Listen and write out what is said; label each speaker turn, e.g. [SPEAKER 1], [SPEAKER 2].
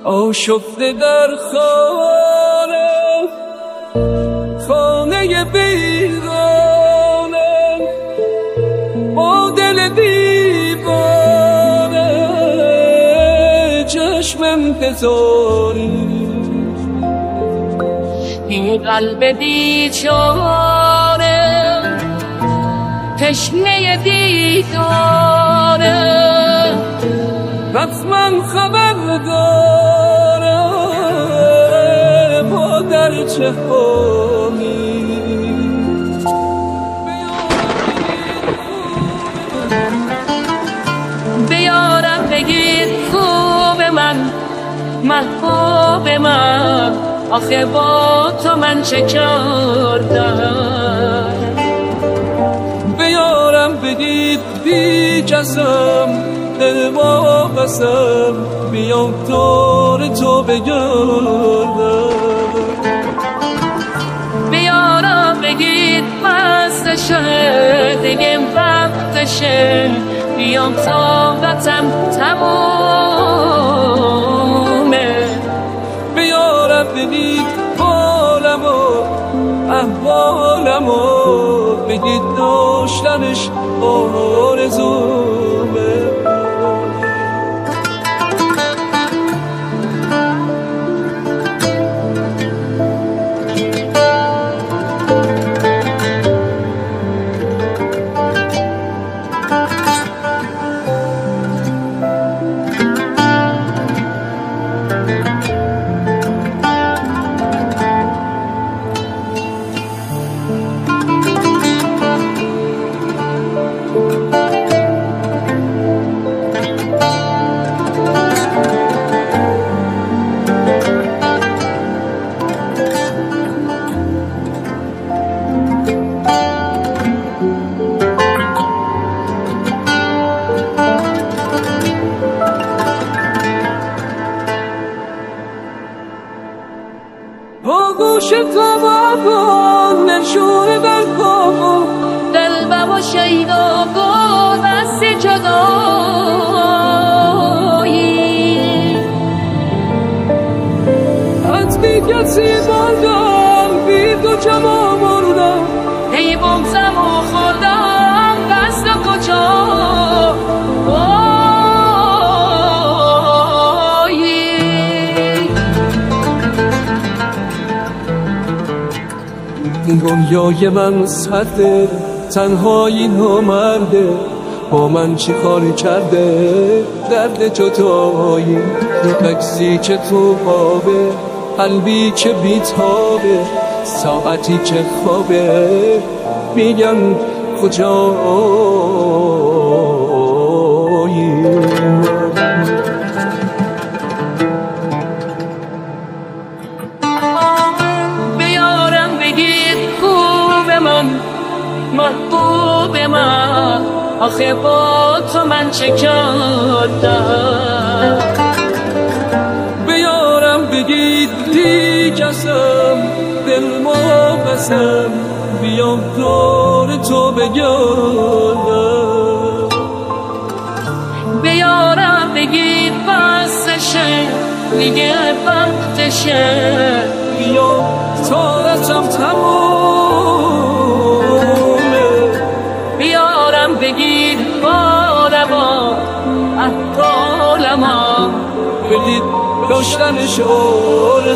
[SPEAKER 1] آشفته در خانه بیگانه با دل دیوانه چشم انتظاری
[SPEAKER 2] این قلب بیچاره تشنه دیداره
[SPEAKER 1] حتما خبر داره با در چه حالی
[SPEAKER 2] بیارم بگیر خوب من محبوب من آخه با تو من چه کردم
[SPEAKER 1] بیارم بگید بی جسم دل با قسم بیام دور تو بگردم
[SPEAKER 2] بیارم بگید مستشه دیگه وقتشه بیام طاقتم تمومه
[SPEAKER 1] بیارم بگید حالم و احوالم و بگید داشتنش آرزومه با گوش تو با نشونه در کن
[SPEAKER 2] دلبم و شیدا با دست جدایی
[SPEAKER 1] حتمی کسی مردم بی تو جمع مردم
[SPEAKER 2] ای بغزم و خوردم دست کجا
[SPEAKER 1] دنیای من سرده تنهایی نامرده با من چی کاری کرده درد جدایی عکسی که تو خوابه قلبی که بیتابه ساعتی که خوابه میگم کجایی
[SPEAKER 2] محبوب من آخه با تو من چه کردم
[SPEAKER 1] بیارم بگید بی جسم دل ما قسم بیام دور تو بگردم
[SPEAKER 2] بیارم بگید بسشه دیگه وقتشه
[SPEAKER 1] بیام طاقتم
[SPEAKER 2] بگید بارما احوالما
[SPEAKER 1] بگید داشتنش آرزو